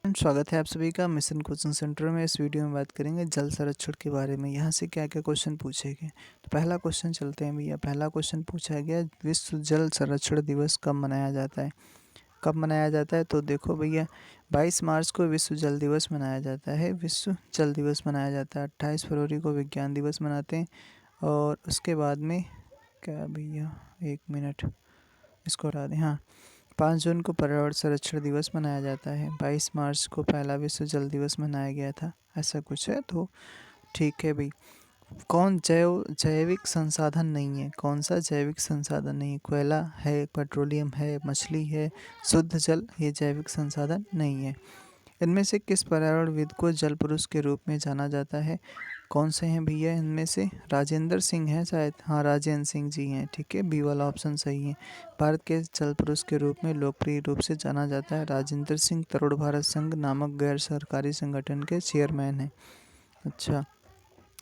स्वागत है आप सभी का मिशन कोचिंग सेंटर में। इस वीडियो में बात करेंगे जल संरक्षण के बारे में। यहाँ से क्या क्या क्वेश्चन पूछे गए। तो पहला क्वेश्चन चलते हैं भैया। पहला क्वेश्चन पूछा गया, विश्व जल संरक्षण दिवस कब मनाया जाता है। कब मनाया जाता है तो देखो भैया, 22 मार्च को विश्व जल दिवस मनाया जाता है। विश्व जल दिवस मनाया जाता है। 28 फरवरी को विज्ञान दिवस मनाते हैं। और उसके बाद में क्या भैया, 1 मिनट इसको हटा दें। हाँ, 5 जून को पर्यावरण संरक्षण दिवस मनाया जाता है। 22 मार्च को पहला विश्व जल दिवस मनाया गया था, ऐसा कुछ है। तो ठीक है भाई। कौन जैविक संसाधन नहीं है। कौन सा जैविक संसाधन नहीं है। कोयला है, पेट्रोलियम है, मछली है, शुद्ध जल, ये जैविक संसाधन नहीं है। इनमें से किस पर्यावरणविद को जल पुरुष के रूप में जाना जाता है। कौन से हैं भैया इनमें से। राजेंद्र सिंह हैं शायद। हाँ, राजेंद्र सिंह जी हैं। ठीक है, बी वाला ऑप्शन सही है। भारत के जल पुरुष के रूप में लोकप्रिय रूप से जाना जाता है राजेंद्र सिंह। तरुण भारत संघ नामक गैर सरकारी संगठन के चेयरमैन हैं। अच्छा,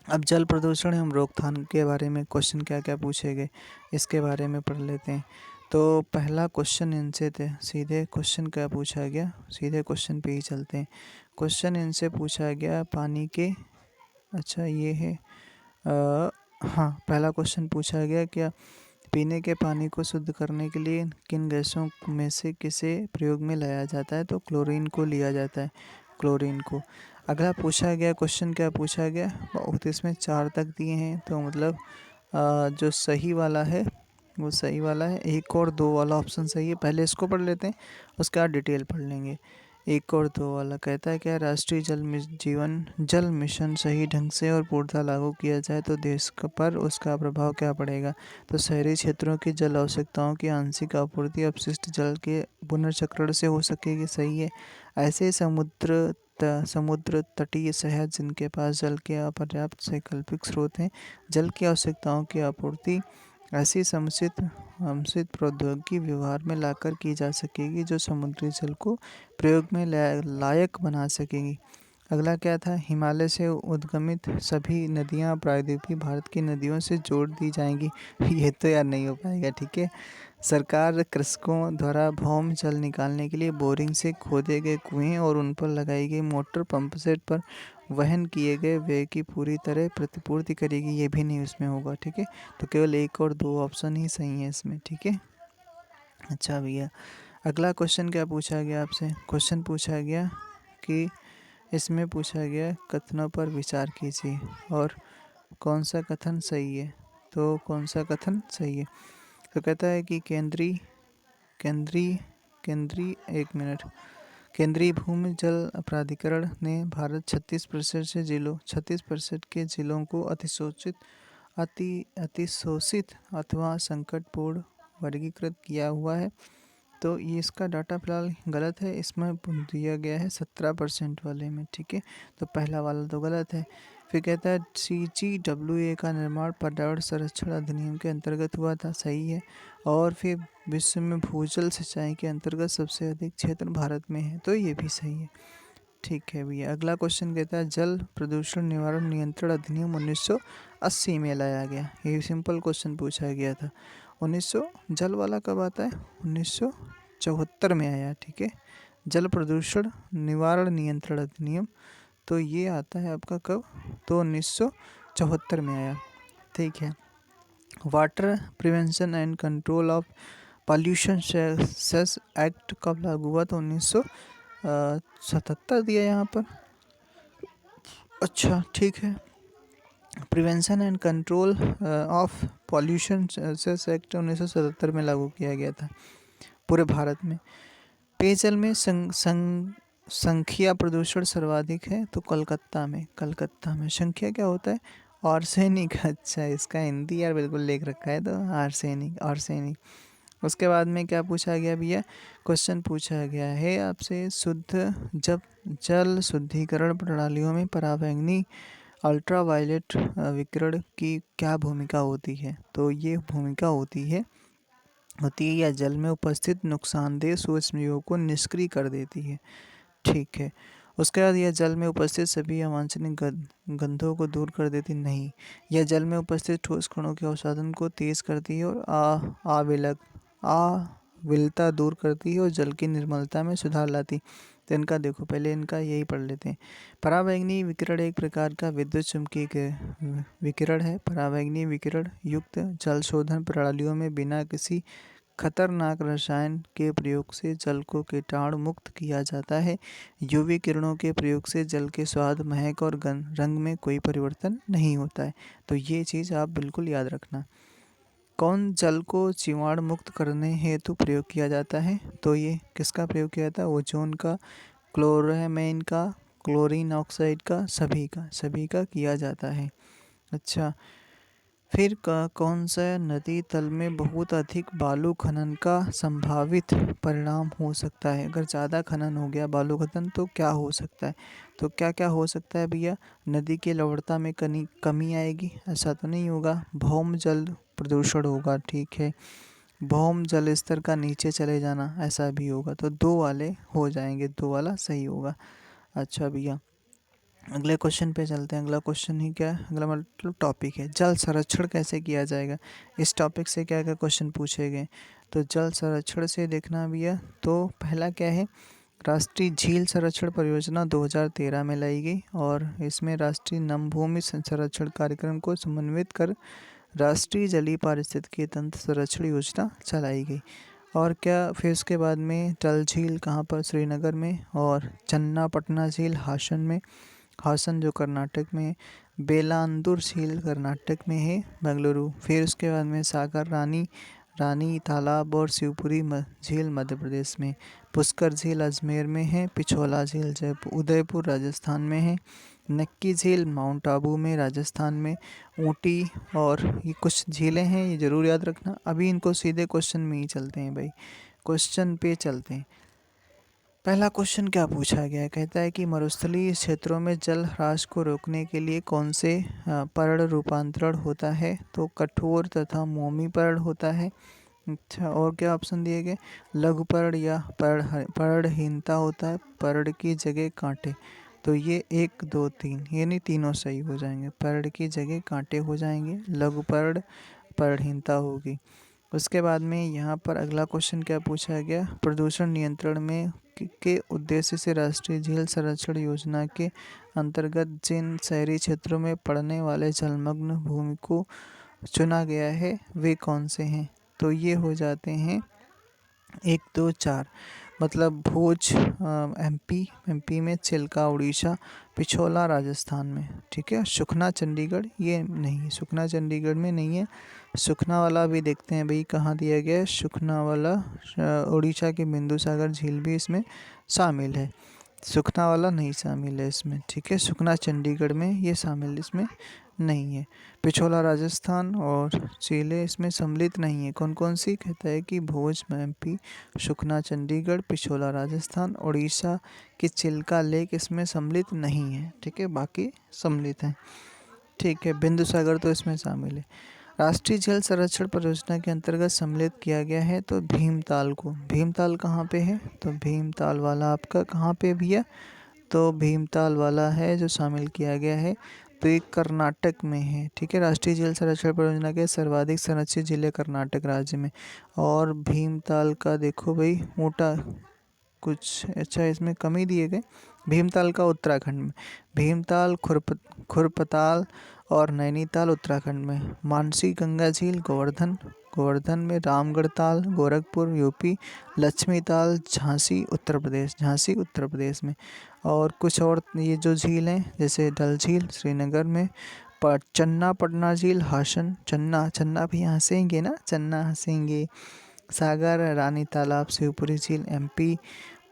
अब जल प्रदूषण एवं रोकथाम के बारे में क्वेश्चन क्या क्या पूछे गए, इसके बारे में पढ़ लेते हैं। तो पहला क्वेश्चन इनसे थे, सीधे क्वेश्चन क्या पूछा गया, सीधे क्वेश्चन पे ही चलते हैं। क्वेश्चन इनसे पूछा गया पानी के, अच्छा ये है हाँ, पहला क्वेश्चन पूछा गया, क्या पीने के पानी को शुद्ध करने के लिए किन गैसों में से किसे प्रयोग में लाया जाता है। तो क्लोरीन को लिया जाता है, क्लोरीन को। अगला पूछा गया क्वेश्चन क्या पूछा गया, बहुत इसमें 4 तक दिए हैं। तो मतलब जो सही वाला है वो सही वाला है। 1 और 2 वाला ऑप्शन सही है। पहले इसको पढ़ लेते हैं, उसके बाद डिटेल पढ़ लेंगे। 1 और 2 वाला कहता है क्या, राष्ट्रीय जीवन जल मिशन सही ढंग से और पूर्णतः लागू किया जाए तो देश पर उसका प्रभाव क्या पड़ेगा। तो शहरी क्षेत्रों की जल आवश्यकताओं की आंशिक आपूर्ति अपशिष्ट जल के पुनर्चक्रण से हो सकेगी, सही है। ऐसे समुद्र तटीय शहर जिनके पास जल के अपर्याप्त वैकल्पिक स्रोत हैं, जल की आवश्यकताओं की आपूर्ति ऐसी समुचित प्रौद्योगिकी व्यवहार में लाकर की जा सकेगी जो समुद्री जल को प्रयोग में लायक बना सकेगी। अगला क्या था, हिमालय से उद्गमित सभी नदियां प्रायद्वीपीय भारत की नदियों से जोड़ दी जाएंगी। ये तो यार नहीं हो पाएगा। ठीक है, सरकार कृषकों द्वारा भौम जल निकालने के लिए बोरिंग से खोदे गए कुएं और उन पर लगाई गई मोटर पंप सेट पर वहन किए गए व्यय की पूरी तरह प्रतिपूर्ति करेगी। ये भी नहीं उसमें होगा। ठीक है, तो केवल 1 और 2 ऑप्शन ही सही है इसमें। ठीक है, अच्छा भैया, अगला क्वेश्चन क्या पूछा गया आपसे। क्वेश्चन पूछा गया कि इसमें पूछा गया कथनों पर विचार कीजिए और कौन सा कथन सही है। तो कौन सा कथन सही है, तो कहता है कि केंद्रीय केंद्रीय केंद्रीय 1 मिनट, केंद्रीय भूमि जल प्राधिकरण ने भारत 36% के जिलों को अतिशोषित अथवा संकटपूर्ण वर्गीकृत किया हुआ है। तो ये इसका डाटा फिलहाल गलत है, इसमें दिया गया है 17% वाले में। ठीक है, तो पहला वाला तो गलत है। फिर कहता है CGWA का निर्माण पर्यावरण संरक्षण अधिनियम के अंतर्गत हुआ था, सही है। और फिर विश्व में भूजल सिंचाई के अंतर्गत सबसे अधिक क्षेत्र भारत में है, तो ये भी सही है। ठीक है भैया, अगला क्वेश्चन कहता है जल प्रदूषण निवारण नियंत्रण अधिनियम 1980 में लाया गया। ये सिंपल क्वेश्चन पूछा गया था। 1900 जल वाला कब आता है, 1974 में आया। ठीक है, जल प्रदूषण निवारण नियंत्रण अधिनियम, तो ये आता है आपका कब, तो 1974 में आया। ठीक है, water prevention and control of pollution cess act कब लागू हुआ, तो 1977 दिया यहाँ पर। अच्छा ठीक है, prevention and control of pollution cess act 1977 में लागू किया गया था पूरे भारत में। पेयजल में संख्या प्रदूषण सर्वाधिक है, तो कलकत्ता में संख्या क्या होता है, आर्सेनिक। अच्छा, इसका हिंदी यार बिल्कुल लिख रखा है, तो आर्सेनिक। उसके बाद में क्या पूछा गया भैया, क्वेश्चन पूछा गया है आपसे, जल शुद्धिकरण प्रणालियों में पराबैंगनी अल्ट्रावायलेट विकिरण की क्या भूमिका होती है। तो ये भूमिका होती है या जल में उपस्थित नुकसानदेह सूक्ष्मजीवों को निष्क्रिय कर देती है। ठीक है, उसके बाद यह जल में उपस्थित सभी अवांछनीय गंधों को दूर कर देती नहीं। यह जल में उपस्थित ठोस कणों के अवसादन को तेज करती है और आविलता दूर करती है और जल की निर्मलता में सुधार लाती। तो इनका देखो, पहले इनका यही पढ़ लेते हैं। पराबैंगनी विकिरण एक प्रकार का विद्युत चुम्बकीय विकिरण है। पराबैंगनी विकिरण युक्त जल शोधन प्रणालियों में बिना किसी खतरनाक रसायन के प्रयोग से जल को कीटाणु मुक्त किया जाता है। यूवी किरणों के प्रयोग से जल के स्वाद, महक और रंग में कोई परिवर्तन नहीं होता है। तो ये चीज़ आप बिल्कुल याद रखना। कौन जल को जीवाणु मुक्त करने हेतु प्रयोग किया जाता है? तो ये किसका प्रयोग किया जाता है? ओजोन का, क्लोरामाइन का, क्लोरीन ऑक्साइड का, सभी का किया जाता है। अच्छा, फिर कौन सा नदी तल में बहुत अधिक बालू खनन का संभावित परिणाम हो सकता है? अगर ज़्यादा खनन हो गया, बालू खनन, तो क्या हो सकता है? तो क्या क्या हो सकता है भैया? नदी की लवणता में कमी आएगी, ऐसा तो नहीं होगा। भौम जल प्रदूषण होगा, ठीक है। भौम जल स्तर का नीचे चले जाना, ऐसा भी होगा। तो दो वाले हो जाएंगे, दो वाला सही होगा। अच्छा भैया, अगले क्वेश्चन पे चलते हैं। अगला क्वेश्चन ही क्या है? अगला मतलब टॉपिक है जल संरक्षण कैसे किया जाएगा। इस टॉपिक से क्या क्या क्वेश्चन पूछे गए? तो जल संरक्षण से देखना भैया, तो पहला क्या है? राष्ट्रीय झील संरक्षण परियोजना 2013 में लाई गई और इसमें राष्ट्रीय नमभूमि संरक्षण कार्यक्रम को समन्वित कर राष्ट्रीय जलीय पारिस्थितिकी तंत्र संरक्षण योजना चलाई गई। और क्या फिर उसके बाद में डल झील कहाँ पर? श्रीनगर में। और चन्नापटना झील हासन में, हासन जो कर्नाटक में है। बेलांदुर झील कर्नाटक में है, बेंगलुरु। फिर उसके बाद में सागर रानी तालाब और शिवपुरी झील मध्य प्रदेश में। पुष्कर झील अजमेर में है। पिछोला झील उदयपुर राजस्थान में है। नक्की झील माउंट आबू में राजस्थान में। ऊटी, और ये कुछ झीलें हैं, ये ज़रूर याद रखना। अभी इनको सीधे क्वेश्चन में ही चलते हैं भाई, क्वेश्चन पे चलते हैं। पहला क्वेश्चन क्या पूछा गया है? कहता है कि मरुस्थलीय क्षेत्रों में जल ह्रास को रोकने के लिए कौन से पर्ण रूपांतरण होता है? तो कठोर तथा मोमी पर्ण होता है। अच्छा, और क्या ऑप्शन दिए गए? लघु पर्ण या पर्णहीनता होता है। पर्ण की जगह कांटे। तो ये 1 2 3 यानी तीनों सही हो जाएंगे। पर्ण की जगह कांटे हो जाएंगे, लघु पर्ण, पर्णहीनता होगी। उसके बाद में यहाँ पर अगला क्वेश्चन क्या पूछा गया? प्रदूषण नियंत्रण में के उद्देश्य से राष्ट्रीय झील संरक्षण योजना के अंतर्गत जिन शहरी क्षेत्रों में पड़ने वाले जलमग्न भूमि को चुना गया है वे कौन से हैं? तो ये हो जाते हैं 1 2 4, मतलब भोज एमपी में, चिल्का उड़ीसा, पिछोला राजस्थान में, ठीक है। सुखना चंडीगढ़ ये नहीं, सुखना चंडीगढ़ में नहीं है। सुखना वाला भी देखते हैं भाई कहाँ दिया गया है। सुखना वाला उड़ीसा की बिंदु सागर झील भी इसमें शामिल है। सुखना वाला नहीं शामिल है इसमें, ठीक है। सुखना चंडीगढ़ में, ये शामिल इसमें नहीं है। पिछोला राजस्थान और चीले इसमें सम्मिलित नहीं है। कौन कौन सी? कहता है कि भोज एमपी, सुखना चंडीगढ़, पिछोला राजस्थान, उड़ीसा की चिल्का लेक इसमें सम्मिलित नहीं है, ठीक है। बाकी सम्मिलित हैं, ठीक है। बिंदु सागर तो इसमें शामिल है। राष्ट्रीय जल संरक्षण परियोजना के अंतर्गत सम्मिलित किया गया है तो भीमताल को। भीमताल कहाँ पे है? तो भीमताल वाला आपका कहाँ पे भैया? तो भीमताल वाला है जो शामिल किया गया है, तो ये कर्नाटक में है, ठीक है। राष्ट्रीय जल संरक्षण परियोजना के सर्वाधिक संरक्षित जिले कर्नाटक राज्य में। और भीमताल का देखो भाई मोटा कुछ, अच्छा इसमें कमी दिए गए। भीमताल का उत्तराखंड में, भीमताल खुरपताल और नैनीताल उत्तराखंड में। मानसी गंगा झील गोवर्धन में। रामगढ़ ताल गोरखपुर यूपी। लक्ष्मी ताल झांसी उत्तर प्रदेश में। और कुछ और ये जो झील हैं जैसे डल झील श्रीनगर में। चन्नापटना झील हासन, चन्ना भी हंसेंगे ना, चन्ना हंसेंगे। सागर रानी तालाब शिवपुरी झील एमपी।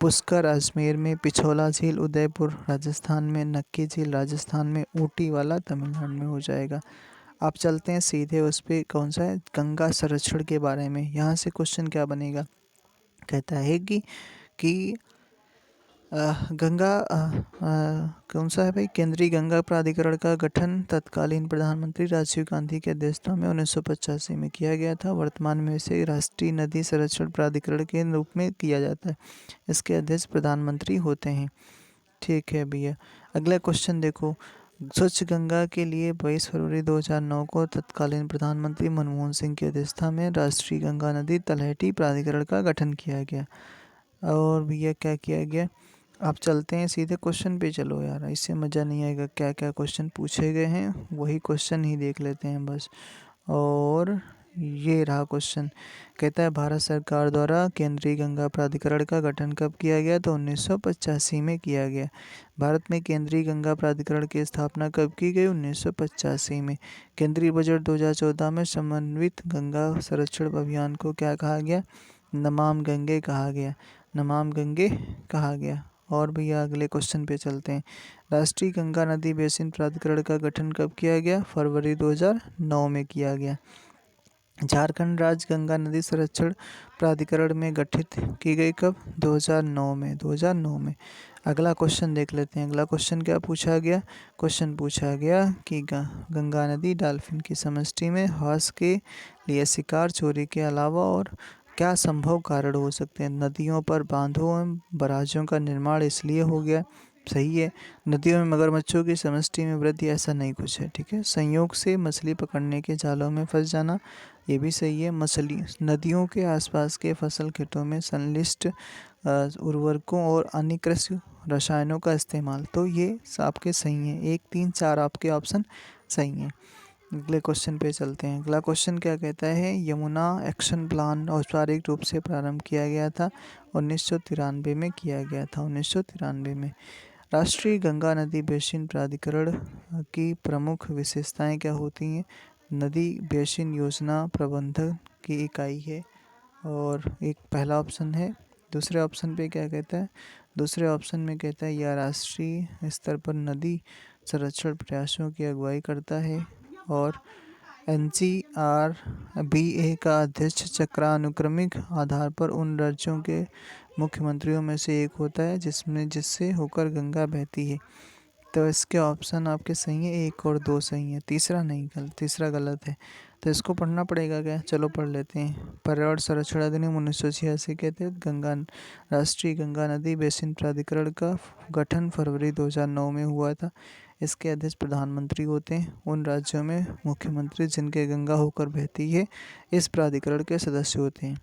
पुष्कर अजमेर में। पिछोला झील उदयपुर राजस्थान में। नक्की झील राजस्थान में। ऊटी वाला तमिलनाडु में हो जाएगा। आप चलते हैं सीधे उस पर, कौन सा है? गंगा संरक्षण के बारे में। यहाँ से क्वेश्चन क्या बनेगा? कहता है कि गंगा कौन सा है भाई? केंद्रीय गंगा प्राधिकरण का गठन तत्कालीन प्रधानमंत्री राजीव गांधी की अध्यक्षता में 1985 में किया गया था। वर्तमान में इसे राष्ट्रीय नदी संरक्षण प्राधिकरण के रूप में किया जाता है। इसके अध्यक्ष प्रधानमंत्री होते हैं, ठीक है भैया। अगला क्वेश्चन देखो। स्वच्छ गंगा के लिए 22 फरवरी 2009 को तत्कालीन प्रधानमंत्री मनमोहन सिंह की अध्यक्षता में राष्ट्रीय गंगा नदी तलहटी प्राधिकरण का गठन किया गया। और भैया क्या किया गया? आप चलते हैं सीधे क्वेश्चन पे, चलो यार इससे मज़ा नहीं आएगा, क्या क्या क्वेश्चन पूछे गए हैं वही क्वेश्चन ही देख लेते हैं बस। और ये रहा क्वेश्चन, कहता है भारत सरकार द्वारा केंद्रीय गंगा प्राधिकरण का गठन कब किया गया? तो 1985 में किया गया। भारत में केंद्रीय गंगा प्राधिकरण की स्थापना कब की गई? 1985 में। केंद्रीय बजट 2014 में समन्वित गंगा संरक्षण अभियान को क्या कहा गया? नमाम गंगे कहा गया। नमाम गंगे कहा गया। और भैया अगले क्वेश्चन पे चलते हैं। राष्ट्रीय गंगा नदी बेसिन प्राधिकरण का गठन कब किया गया? फरवरी 2009 में किया गया। झारखंड राज्य गंगा नदी संरक्षण प्राधिकरण में गठित की गई कब? 2009 में। 2009 में। अगला क्वेश्चन देख लेते हैं। अगला क्वेश्चन क्या पूछा गया? क्वेश्चन पूछा गया कि गंगा नदी डॉल्फिन की समष्टि में ह्रास के लिए शिकार चोरी के अलावा और क्या संभव कारण हो सकते हैं? नदियों पर बांधों एवं बराजों का निर्माण इसलिए हो गया, सही है। नदियों में मगरमच्छों की समष्टि में वृद्धि, ऐसा नहीं कुछ है, ठीक है। संयोग से मछली पकड़ने के जालों में फंस जाना, ये भी सही है। मछली नदियों के आसपास के फसल खेतों में संश्लिष्ट उर्वरकों और अन्य कृषि रसायनों का इस्तेमाल, तो ये आपके सही हैं। 1, 3, 4 आपके ऑप्शन सही हैं। अगले क्वेश्चन पे चलते हैं। अगला क्वेश्चन क्या कहता है? यमुना एक्शन प्लान औपचारिक रूप से प्रारंभ किया गया था 1993 में किया गया था। 1993 में। राष्ट्रीय गंगा नदी बेसिन प्राधिकरण की प्रमुख विशेषताएं क्या होती हैं? नदी बेसिन योजना प्रबंधन की इकाई है। और एक पहला ऑप्शन है। दूसरे ऑप्शन पे क्या कहता है? दूसरे ऑप्शन में कहता है यह राष्ट्रीय स्तर पर नदी संरक्षण प्रयासों की अगुवाई करता है। और NCRBA का अध्यक्ष चक्रानुक्रमिक आधार पर उन राज्यों के मुख्यमंत्रियों में से एक होता है जिससे होकर गंगा बहती है। तो इसके ऑप्शन आपके सही हैं, 1 और 2 सही है, तीसरा नहीं, तीसरा गलत है। तो इसको पढ़ना पड़ेगा क्या? चलो पढ़ लेते हैं। पर्यावरण संरक्षण अधिनियम 1986 के तहत राष्ट्रीय गंगा नदी बेसिन प्राधिकरण का गठन फरवरी 2009 में हुआ था। इसके अध्यक्ष प्रधानमंत्री होते हैं। उन राज्यों में मुख्यमंत्री जिनके गंगा होकर बहती है इस प्राधिकरण के सदस्य होते हैं।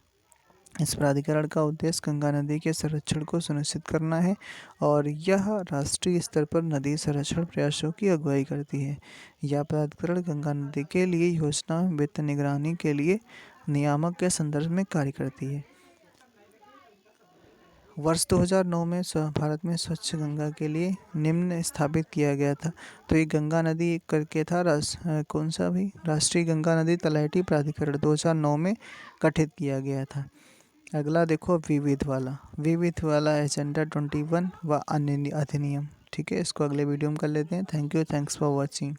इस प्राधिकरण का उद्देश्य गंगा नदी के संरक्षण को सुनिश्चित करना है और यह राष्ट्रीय स्तर पर नदी संरक्षण प्रयासों की अगुवाई करती है। यह प्राधिकरण गंगा नदी के लिए योजना वित्त निगरानी के लिए नियामक के संदर्भ में कार्य करती है। वर्ष 2009 में भारत में स्वच्छ गंगा के लिए निम्न स्थापित किया गया था। तो ये गंगा नदी करके था कौन सा भी? राष्ट्रीय गंगा नदी तलहटी प्राधिकरण 2009 में गठित किया गया था। अगला देखो विविध वाला एजेंडा 21 व अन्य अधिनियम, ठीक है। इसको अगले वीडियो में कर लेते हैं। Thank you, thanks for watching.